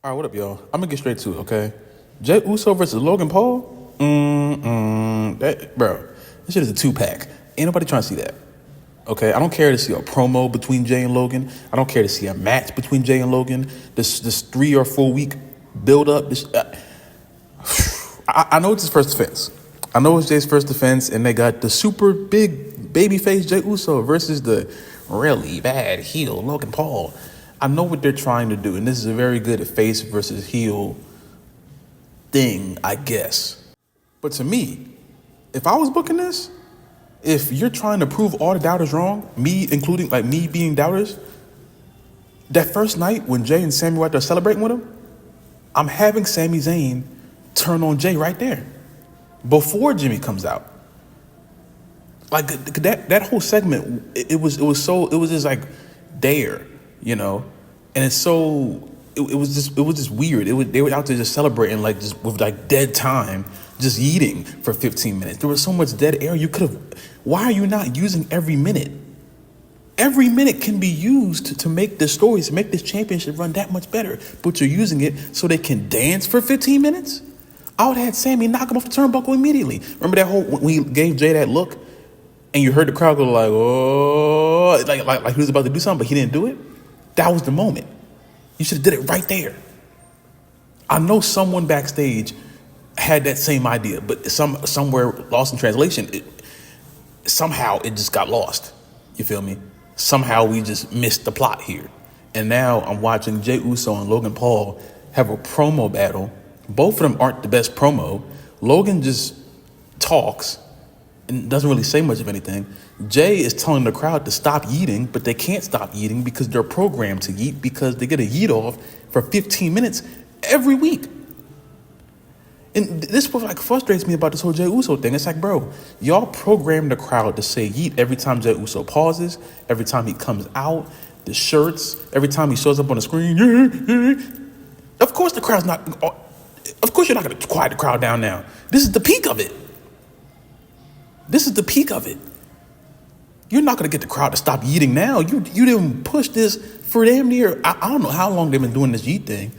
All right, what up, y'all? I'm gonna get straight to it, okay? Jey Uso versus Logan Paul? Bro, this shit is a two-pack. Ain't nobody trying to see that, okay? I don't care to see a promo between Jey and Logan. I don't care to see a match between Jey and Logan. This 3 or 4 week build-up. I know it's his first defense. I know it's Jay's first defense, and they got the super big babyface Jey Uso versus the really bad heel Logan Paul. I know what they're trying to do, and this is a very good face versus heel thing, I guess. But to me, if I was booking this, if you're trying to prove all the doubters wrong, me including like me being doubters, that first night when Jey and Sami were out there celebrating with him, I'm having Sami Zayn turn on Jey right there before Jimmy comes out. Like that whole segment, it was just like there, you know, and it's so it was just weird. They were out there just celebrating like just with like dead time, just eating for 15 minutes. There was so much dead air. You could have. Why are you not using every minute? Every minute can be used to make the stories, to make this championship run that much better. But you're using it so they can dance for 15 minutes. I would have had Sami knock him off the turnbuckle immediately. Remember that whole when he gave Jey that look, and you heard the crowd go like, "Oh," like he was about to do something, but he didn't do it. That was the moment. You should have did it right there. I know someone backstage had that same idea, but somewhere lost in translation. Somehow it just got lost. You feel me? Somehow we just missed the plot here. And now I'm watching Jey Uso and Logan Paul have a promo battle. Both of them aren't the best promo. Logan just talks and doesn't really say much of anything. Jey is telling the crowd to stop eating, but they can't stop eating because they're programmed to eat because they get a yeet off for 15 minutes every week. And this what like frustrates me about this whole Jey Uso thing. It's like, bro, y'all program the crowd to say yeet every time Jey Uso pauses, every time he comes out, the shirts, every time he shows up on the screen. Of course the crowd's not. Of course you're not going to quiet the crowd down now. This is the peak of it. This is the peak of it. You're not going to get the crowd to stop eating now. You didn't push this for damn near, I don't know how long they've been doing this yeet thing.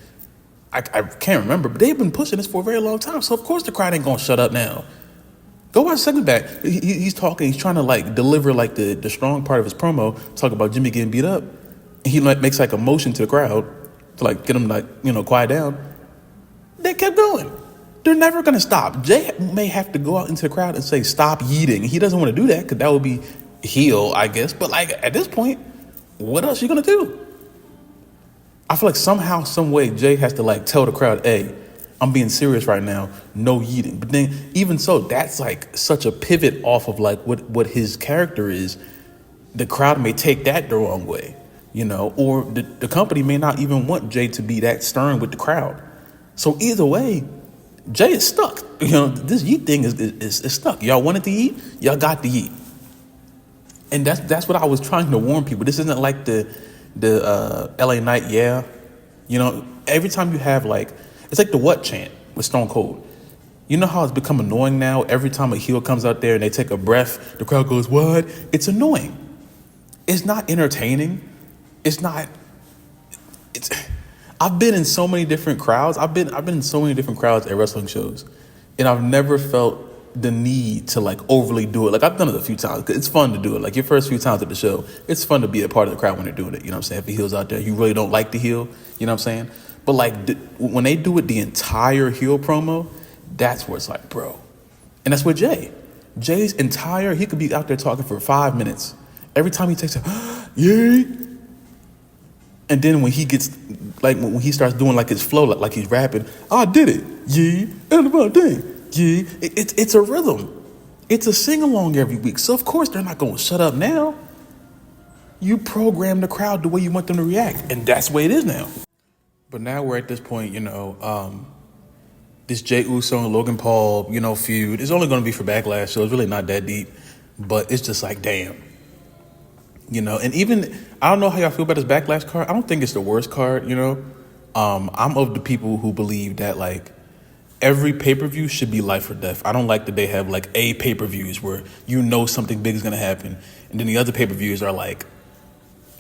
I can't remember, but they've been pushing this for a very long time. So of course the crowd ain't going to shut up now. Go watch the segment back. He's talking, he's trying to like deliver like the strong part of his promo, talk about Jimmy getting beat up. And he like makes like a motion to the crowd to like get them like, quiet down. They kept going. They're never going to stop. Jey may have to go out into the crowd and say, stop yeeting. He doesn't want to do that because that would be heel, I guess. But like at this point, what else are you going to do? I feel like somehow, some way, Jey has to like tell the crowd, hey, I'm being serious right now. No yeeting. But then even so, that's like such a pivot off of like what his character is. The crowd may take that the wrong way, or the company may not even want Jey to be that stern with the crowd. So either way, Jey is stuck. This yeet thing is stuck. Y'all wanted to eat, y'all got to eat. And that's what I was trying to warn people. This isn't like the LA Knight, yeah. Every time you have like, it's like the what chant with Stone Cold. You know how it's become annoying now? Every time a heel comes out there and they take a breath, the crowd goes, what? It's annoying. It's not entertaining. I've been in so many different crowds. I've been in so many different crowds at wrestling shows, and I've never felt the need to like overly do it. Like I've done it a few times. 'Cause it's fun to do it. Like your first few times at the show, it's fun to be a part of the crowd when they're doing it. You know what I'm saying? If the heel's out there, you really don't like the heel. You know what I'm saying? But like when they do it, the entire heel promo, that's where it's like, bro. And that's with Jey. Jey's entire, he could be out there talking for 5 minutes. Every time he takes a, yay. And then when he gets, like when he starts doing like his flow, like he's rapping, I did it, yeah, and about thing, yeah. It's a rhythm. It's a sing-along every week. So of course they're not going to shut up now. You program the crowd the way you want them to react. And that's the way it is now. But now we're at this point, this Jey Uso and Logan Paul, feud is only going to be for Backlash. So it's really not that deep. But it's just like, damn. And even, I don't know how y'all feel about this Backlash card. I don't think it's the worst card, I'm of the people who believe that, like, every pay-per-view should be life or death. I don't like that they have, like, A pay-per-views where something big is going to happen. And then the other pay-per-views are, like,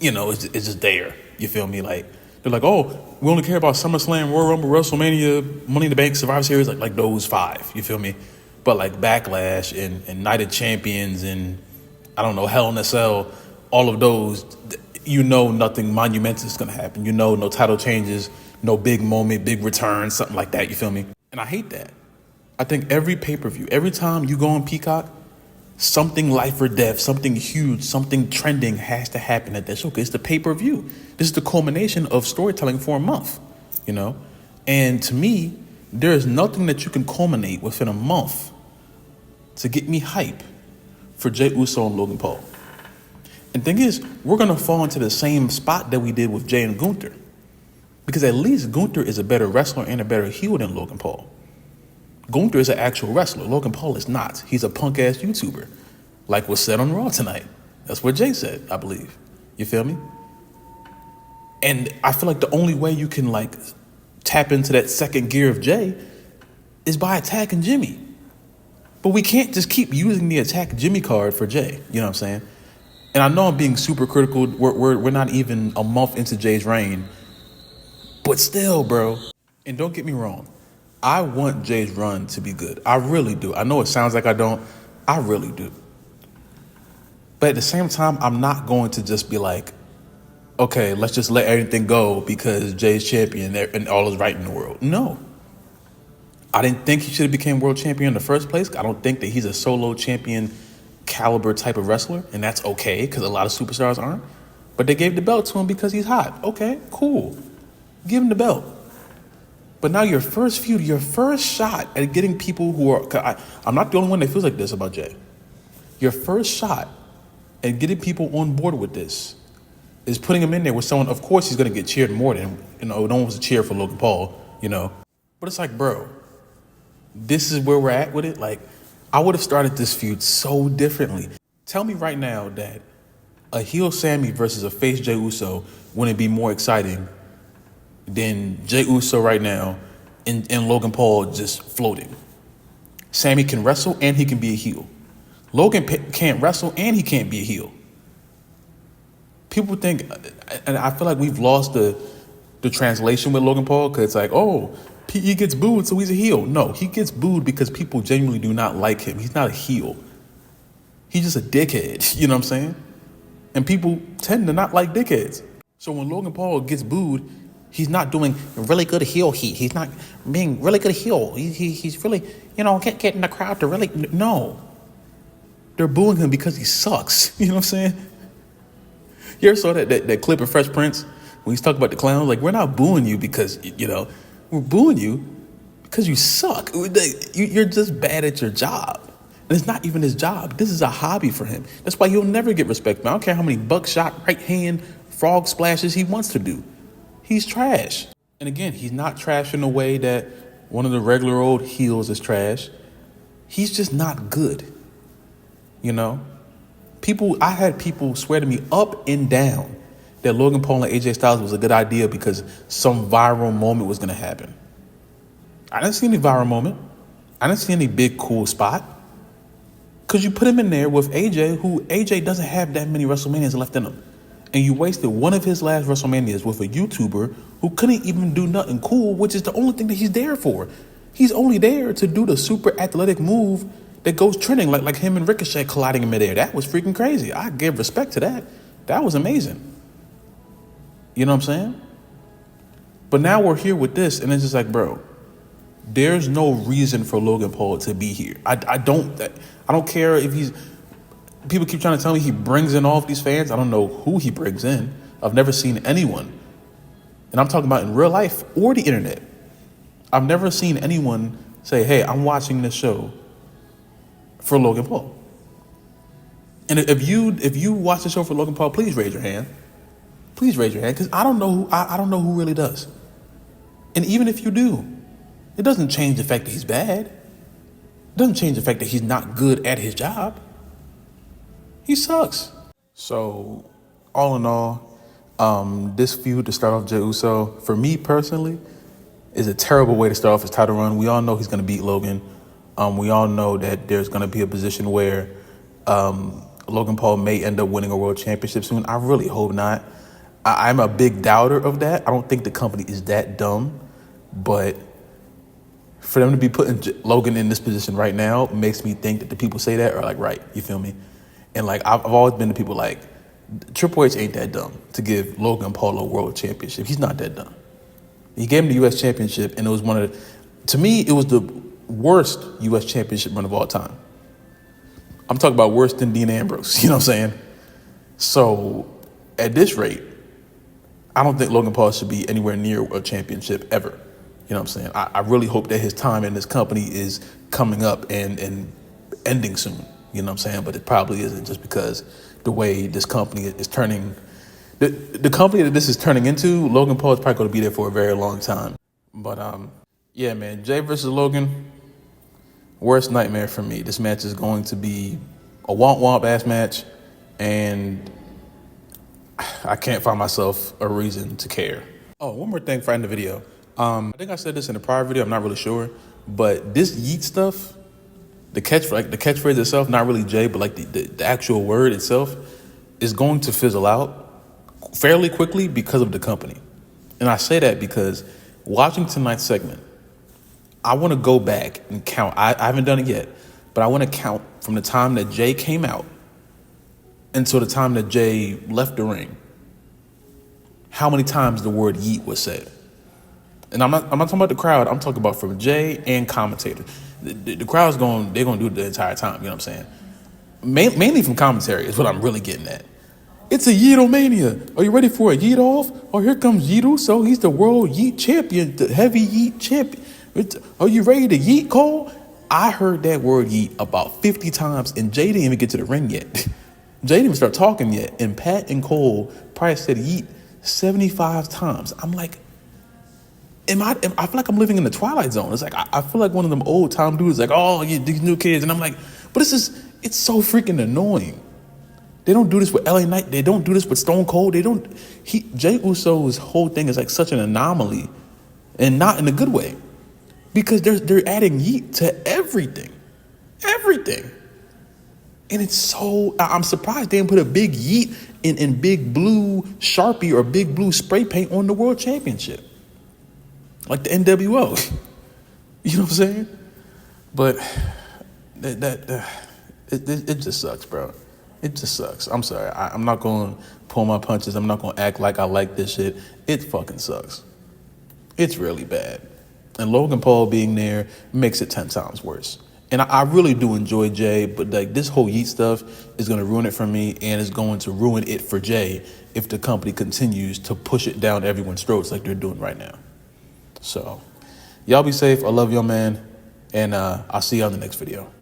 it's just there. You feel me? Like, They're like, oh, we only care about SummerSlam, Royal Rumble, WrestleMania, Money in the Bank, Survivor Series, like those 5. You feel me? But like Backlash and Night of Champions and I don't know, Hell in a Cell, all of those, you know, nothing monumental is gonna happen. You know, no title changes, no big moment, big return, something like that. You feel me? And I hate that. I think every pay-per-view, every time you go on Peacock, something life or death, something huge, something trending has to happen at that show. It's the pay-per-view. This is the culmination of storytelling for a month, you know? And to me, there is nothing that you can culminate within a month to get me hype for Jey Uso and Logan Paul. And the thing is, we're going to fall into the same spot that we did with Jey and Gunther. Because at least Gunther is a better wrestler and a better heel than Logan Paul. Gunther is an actual wrestler. Logan Paul is not. He's a punk-ass YouTuber, like was said on Raw tonight. That's what Jay said, I believe. You feel me? And I feel like the only way you can, like, tap into that second gear of Jay is by attacking Jimmy. But we can't just keep using the attack Jimmy card for Jay. You know what I'm saying? And I know I'm being super critical. We're not even a month into Jay's reign. But still, bro. And don't get me wrong. I want Jay's run to be good. I really do. I know it sounds like I don't. I really do. But at the same time, I'm not going to just be like, okay, let's just let everything go because Jay's champion and all is right in the world. No. I didn't think he should have became world champion in the first place. I don't think that he's a solo champion caliber type of wrestler, and that's okay because a lot of superstars aren't. But they gave the belt to him because he's hot. Okay, cool. Give him the belt. But now your first feud, your first shot at getting people who are... I'm not the only one that feels like this about Jay. Your first shot at getting people on board with this is putting him in there with someone... Of course, he's going to get cheered more than... You know, no one was a cheer for Logan Paul, you know. But it's like, bro, this is where we're at with it. Like, I would have started this feud so differently. Tell me right now that a heel Sammy versus a face Jey Uso wouldn't be more exciting than Jey Uso right now and Logan Paul just floating. Sammy can wrestle and he can be a heel. Logan can't wrestle and he can't be a heel. People think, and I feel like we've lost the translation with Logan Paul because it's like, oh, he gets booed, so he's a heel. No, he gets booed because people genuinely do not like him. He's not a heel. He's just a dickhead, you know what I'm saying? And people tend to not like dickheads. So when Logan Paul gets booed, he's not doing really good heel heat. He's not being really good heel. He's really, you know, getting the crowd to really... No. They're booing him because he sucks. You know what I'm saying? You ever saw that clip of Fresh Prince when he's talking about the clowns? Like, we're not booing you because, you know, we're booing you because you suck. You're just bad at your job. And it's not even his job. This is a hobby for him. That's why he'll never get respect. I don't care how many buckshot, right hand, frog splashes he wants to do. He's trash. And again, he's not trash in a way that one of the regular old heels is trash. He's just not good. You know? I had people swear to me up and down that Logan Paul and AJ Styles was a good idea because some viral moment was going to happen. I didn't see any viral moment. I didn't see any big cool spot. Because you put him in there with AJ, who AJ doesn't have that many WrestleManias left in him. And you wasted one of his last WrestleManias with a YouTuber who couldn't even do nothing cool, which is the only thing that he's there for. He's only there to do the super athletic move that goes trending, like him and Ricochet colliding in midair. That was freaking crazy. I give respect to that. That was amazing. You know what I'm saying? But now we're here with this, and it's just like, bro, there's no reason for Logan Paul to be here. I don't care if he's... People keep trying to tell me he brings in all of these fans. I don't know who he brings in. I've never seen anyone. And I'm talking about in real life or the internet. I've never seen anyone say, hey, I'm watching this show for Logan Paul. And if you watch the show for Logan Paul, please raise your hand. Please raise your hand, because I don't know who really does. And even if you do, it doesn't change the fact that he's bad. It doesn't change the fact that he's not good at his job. He sucks. So, all in all, this feud to start off Jey Uso, for me personally, is a terrible way to start off his title run. We all know he's going to beat Logan. We all know that there's going to be a position where Logan Paul may end up winning a world championship soon. I really hope not. I'm a big doubter of that. I don't think the company is that dumb, but for them to be putting Logan in this position right now makes me think that the people say that are like, right, you feel me? And like, I've always been the people like, Triple H ain't that dumb to give Logan Paul a world championship. He's not that dumb. He gave him the U.S. championship, and it was to me, it was the worst U.S. championship run of all time. I'm talking about worse than Dean Ambrose, you know what I'm saying? So at this rate, I don't think Logan Paul should be anywhere near a championship ever. You know what I'm saying? I really hope that his time in this company is coming up and ending soon. You know what I'm saying? But it probably isn't, just because the way this company is turning, the company that this is turning into, Logan Paul is probably going to be there for a very long time. But yeah, man, Jay versus Logan, worst nightmare for me. This match is going to be a womp ass match, and I can't find myself a reason to care. Oh, one more thing for end the video. I think I said this in a prior video, I'm not really sure, but this YEET stuff, the catchphrase itself, not really Jay, but like the actual word itself, is going to fizzle out fairly quickly because of the company. And I say that because watching tonight's segment, I want to go back and count. I haven't done it yet, but I want to count from the time that Jay came out until the time that Jay left the ring, how many times the word YEET was said. And I'm not talking about the crowd. I'm talking about from Jay and commentators. The crowd's they're going to do it the entire time. You know what I'm saying? Mainly from commentary is what I'm really getting at. It's a Yeetomania. Are you ready for a Yeet off? Oh, here comes Yeet. So he's the world Yeet champion, the heavy Yeet champion. Are you ready to Yeet, Cole? I heard that word Yeet about 50 times, and Jay didn't even get to the ring yet. Jay didn't even start talking yet, and Pat and Cole probably said Yeet 75 times. I'm like, I feel like I'm living in the Twilight Zone. It's like, I feel like one of them old time dudes, like, oh, yeah, these new kids. And I'm like, but it's so freaking annoying. They don't do this with LA Knight. They don't do this with Stone Cold. Jey Uso's whole thing is like such an anomaly, and not in a good way, because they're adding Yeet to everything. And it's so, I'm surprised they didn't put a big Yeet in big blue Sharpie or big blue spray paint on the World Championship, like the NWO. You know what I'm saying? But it just sucks, bro. It just sucks. I'm sorry. I'm not going to pull my punches. I'm not going to act like I like this shit. It fucking sucks. It's really bad. And Logan Paul being there makes it 10 times worse. And I really do enjoy Jay, but like this whole Yeet stuff is going to ruin it for me, and it's going to ruin it for Jay if the company continues to push it down everyone's throats like they're doing right now. So y'all be safe. I love y'all, man. And I'll see you on the next video.